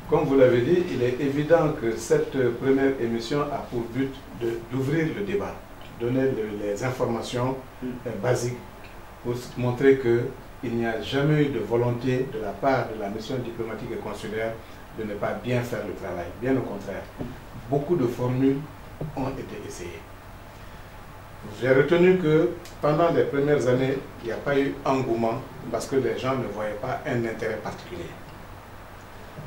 Comme vous l'avez dit, il est évident que cette première émission a pour but d'ouvrir le débat, donner les informations basiques pour montrer qu'il n'y a jamais eu de volonté de la part de la mission diplomatique et consulaire de ne pas bien faire le travail. Bien au contraire, beaucoup de formules ont été essayées. J'ai retenu que pendant les premières années, il n'y a pas eu engouement parce que les gens ne voyaient pas un intérêt particulier.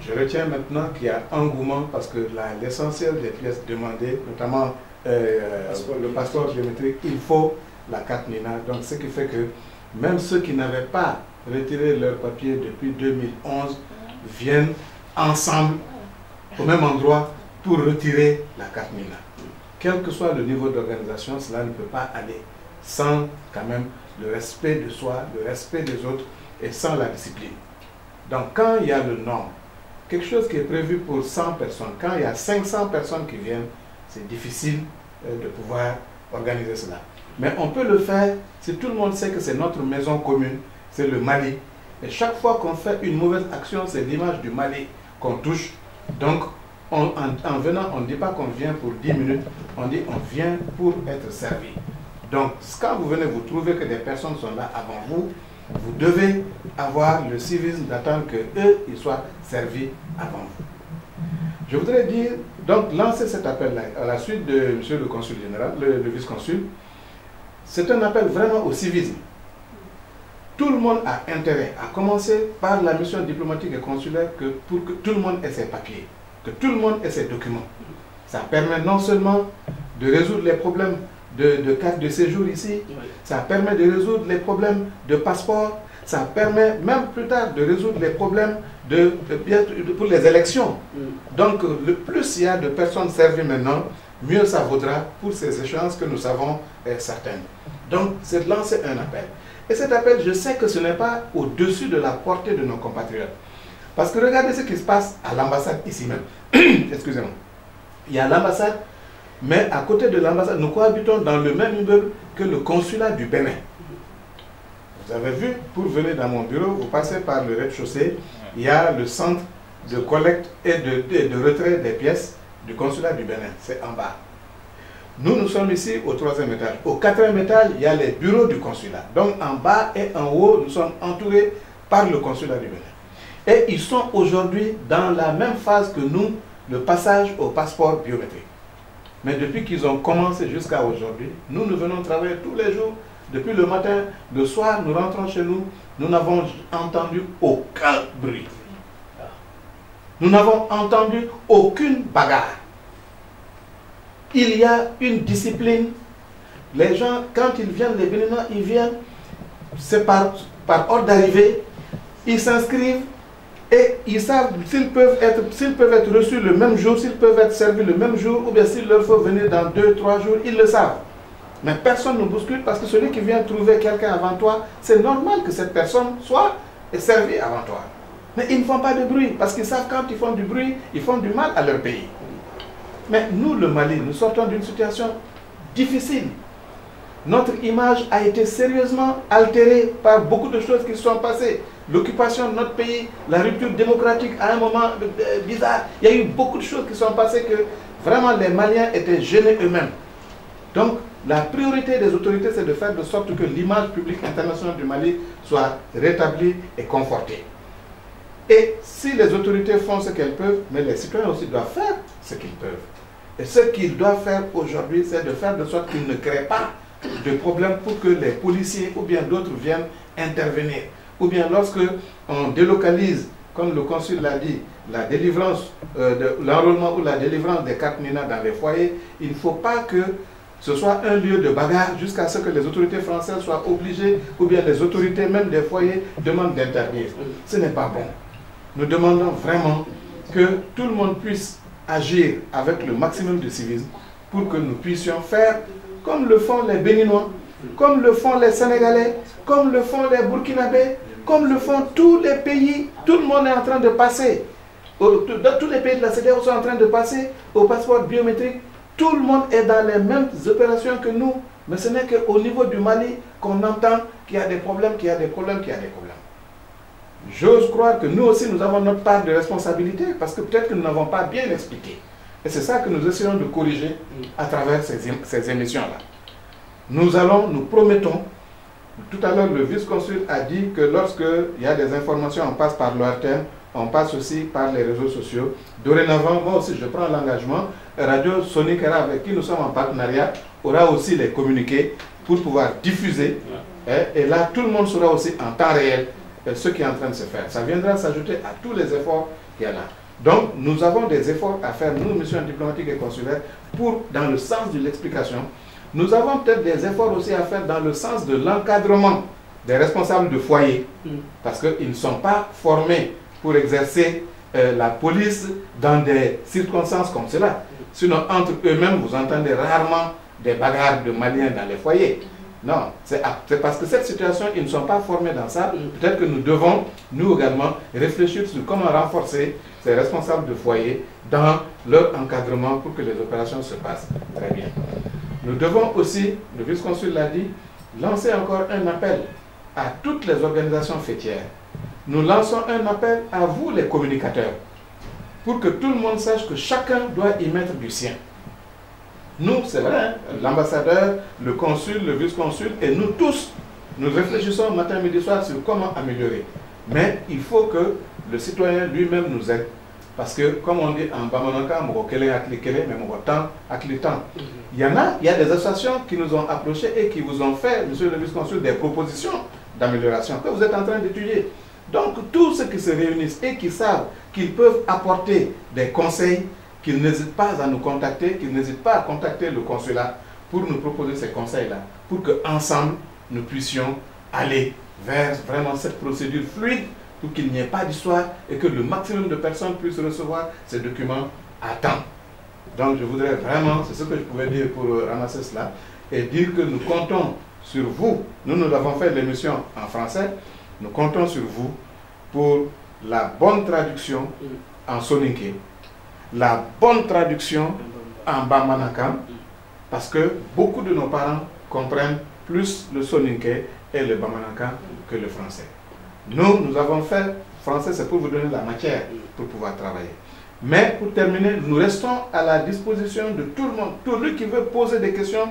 Je retiens maintenant qu'il y a engouement parce que l'essentiel des pièces demandées, notamment le passeport biométrique, il faut la carte NINA. Donc ce qui fait que même ceux qui n'avaient pas retiré leur papier depuis 2011 viennent ensemble au même endroit pour retirer la carte NINA. Quel que soit le niveau d'organisation, cela ne peut pas aller sans quand même le respect de soi, le respect des autres et sans la discipline. Donc quand il y a le nombre, quelque chose qui est prévu pour 100 personnes, quand il y a 500 personnes qui viennent, c'est difficile de pouvoir organiser cela. Mais on peut le faire si tout le monde sait que c'est notre maison commune, c'est le Mali. Et chaque fois qu'on fait une mauvaise action, c'est l'image du Mali qu'on touche. Donc, en venant, on ne dit pas qu'on vient pour 10 minutes, on dit on vient pour être servi. Donc, quand vous venez, vous trouvez que des personnes sont là avant vous, vous devez avoir le civisme d'attendre qu'eux, ils soient servis avant vous. Je voudrais dire, donc, lancer cet appel-là à la suite de M. le consul général, le vice-consul. C'est un appel vraiment au civisme. Tout le monde a intérêt, à commencer par la mission diplomatique et consulaire, pour que tout le monde ait ses papiers, que tout le monde ait ses documents. Ça permet non seulement de résoudre les problèmes de carte de séjour ici, ça permet de résoudre les problèmes de passeport, ça permet même plus tard de résoudre les problèmes pour les élections. Donc, le plus il y a de personnes servies maintenant, mieux ça vaudra pour ces échéances que nous savons certaines. Donc, c'est de lancer un appel. Et cet appel, je sais que ce n'est pas au-dessus de la portée de nos compatriotes. Parce que regardez ce qui se passe à l'ambassade ici même. Excusez-moi. Il y a l'ambassade, mais à côté de l'ambassade, nous cohabitons dans le même immeuble que le consulat du Bénin. Vous avez vu, pour venir dans mon bureau, vous passez par le rez-de-chaussée, il y a le centre de collecte et de retrait des pièces du consulat du Bénin. C'est en bas. Nous sommes ici au 3e étage. Au 4e étage, il y a les bureaux du consulat. Donc en bas et en haut, nous sommes entourés par le consulat du Bénin. Et ils sont aujourd'hui dans la même phase que nous, le passage au passeport biométrique. Mais depuis qu'ils ont commencé jusqu'à aujourd'hui, nous venons travailler tous les jours. Depuis le matin, le soir, nous rentrons chez nous. Nous n'avons entendu aucun bruit. Nous n'avons entendu aucune bagarre. Il y a une discipline. Les gens, quand ils viennent, les Béninois, ils viennent, c'est par ordre d'arrivée. Ils s'inscrivent et ils savent s'ils peuvent être reçus le même jour, s'ils peuvent être servis le même jour, ou bien s'il leur faut venir dans 2-3 jours, ils le savent. Mais personne ne bouscule parce que celui qui vient trouver quelqu'un avant toi, c'est normal que cette personne soit servie avant toi. Mais ils ne font pas de bruit parce qu'ils savent quand ils font du bruit, ils font du mal à leur pays. Mais nous, le Mali, nous sortons d'une situation difficile. Notre image a été sérieusement altérée par beaucoup de choses qui se sont passées. L'occupation de notre pays, la rupture démocratique à un moment bizarre. Il y a eu beaucoup de choses qui sont passées que vraiment les Maliens étaient gênés eux-mêmes. Donc, la priorité des autorités, c'est de faire de sorte que l'image publique internationale du Mali soit rétablie et confortée. Et si les autorités font ce qu'elles peuvent, mais les citoyens aussi doivent faire ce qu'ils peuvent. Et ce qu'ils doivent faire aujourd'hui, c'est de faire de sorte qu'ils ne créent pas de problème pour que les policiers ou bien d'autres viennent intervenir. Ou bien lorsque on délocalise, comme le consul l'a dit, la délivrance, l'enrôlement ou la délivrance des cartes NINA dans les foyers, il ne faut pas que ce soit un lieu de bagarre jusqu'à ce que les autorités françaises soient obligées, ou bien les autorités même des foyers demandent d'intervenir. Ce n'est pas bon. Nous demandons vraiment que tout le monde puisse agir avec le maximum de civisme pour que nous puissions faire comme le font les Béninois, comme le font les Sénégalais, comme le font les Burkinabés, comme le font tous les pays. Tout le monde est en train de passer. Dans tous les pays de la CEDEAO sont en train de passer au passeport biométrique. Tout le monde est dans les mêmes opérations que nous. Mais ce n'est qu'au niveau du Mali qu'on entend qu'il y a des problèmes, qu'il y a des problèmes, qu'il y a des problèmes. j'ose croire que nous aussi, nous avons notre part de responsabilité, parce que peut-être que nous n'avons pas bien expliqué. Et c'est ça que nous essayons de corriger à travers ces émissions-là. Nous promettons, tout à l'heure le vice-consul a dit que lorsqu'il y a des informations, on passe par l'ORTM, on passe aussi par les réseaux sociaux. Dorénavant, moi aussi je prends l'engagement, Radio Sonikara avec qui nous sommes en partenariat, aura aussi les communiqués pour pouvoir diffuser. Et là, tout le monde saura aussi en temps réel ce qui est en train de se faire. Ça viendra s'ajouter à tous les efforts qu'il y a là. Donc, nous avons des efforts à faire, nous, missions diplomatiques et consulaires, dans le sens de l'explication. Nous avons peut-être des efforts aussi à faire dans le sens de l'encadrement des responsables de foyer, parce qu'ils ne sont pas formés pour exercer la police dans des circonstances comme cela. Sinon, entre eux-mêmes, vous entendez rarement des bagarres de Maliens dans les foyers. Non, c'est parce que cette situation, ils ne sont pas formés dans ça. Peut-être que nous devons, nous également, réfléchir sur comment renforcer ces responsables de foyer dans leur encadrement pour que les opérations se passent très bien. Nous devons aussi, le vice-consul l'a dit, lancer encore un appel à toutes les organisations fêtières. Nous lançons un appel à vous, les communicateurs, pour que tout le monde sache que chacun doit y mettre du sien. Nous, c'est vrai, hein, l'ambassadeur, le consul, le vice-consul, et nous tous, nous réfléchissons matin, midi, soir sur comment améliorer. Mais il faut que le citoyen lui-même nous aide. Parce que, comme on dit en Bamananka, il y a des associations qui nous ont approchés et qui vous ont fait, monsieur le vice-consul, des propositions d'amélioration que vous êtes en train d'étudier. Donc, tous ceux qui se réunissent et qui savent qu'ils peuvent apporter des conseils, qu'ils n'hésitent pas à nous contacter, qu'ils n'hésitent pas à contacter le consulat pour nous proposer ces conseils-là, pour qu'ensemble, nous puissions aller vers vraiment cette procédure fluide, pour qu'il n'y ait pas d'histoire et que le maximum de personnes puissent recevoir ces documents à temps. Donc je voudrais vraiment, c'est ce que je pouvais dire pour ramasser cela, et dire que nous comptons sur vous. Nous avons fait l'émission en français, nous comptons sur vous pour la bonne traduction en soninké, la bonne traduction en bamanankan, parce que beaucoup de nos parents comprennent plus le soninké et le bamanankan que le français. Nous avons fait français, c'est pour vous donner la matière pour pouvoir travailler. Mais pour terminer, nous restons à la disposition de tout le monde. Tout lui qui veut poser des questions,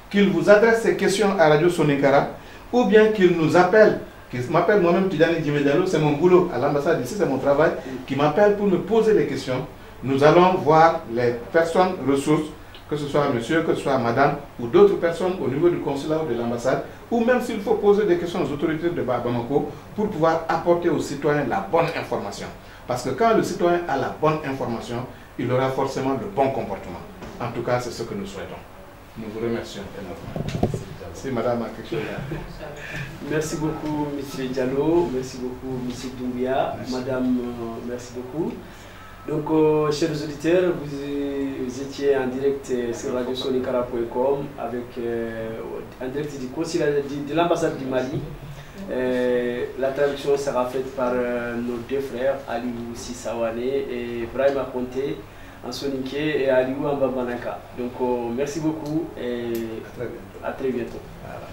qu'il vous adresse ces questions à Radio Sonikara, ou bien qu'il nous appelle, qu'il m'appelle moi-même Tidjani Djimedialo, c'est mon boulot à l'ambassade ici, c'est mon travail, qui m'appelle pour me poser des questions. Nous allons voir les personnes ressources, que ce soit monsieur, que ce soit madame, ou d'autres personnes au niveau du consulat ou de l'ambassade, ou même s'il faut poser des questions aux autorités de Bamako pour pouvoir apporter aux citoyens la bonne information. Parce que quand le citoyen a la bonne information, il aura forcément le bon comportement. En tout cas, c'est ce que nous souhaitons. Nous vous remercions énormément. Si madame a quelque chose à... Merci beaucoup, monsieur Diallo. Merci beaucoup, monsieur Doumbia. Madame, merci beaucoup. Donc, chers auditeurs, vous étiez en direct sur radiosonikara.com avec en direct du consulat de l'ambassade du Mali. La traduction sera faite par nos deux frères, Aliou Sissawane et Brahima Conté en soninké et Aliou en bamananka. Donc, merci beaucoup et à très bientôt. Voilà.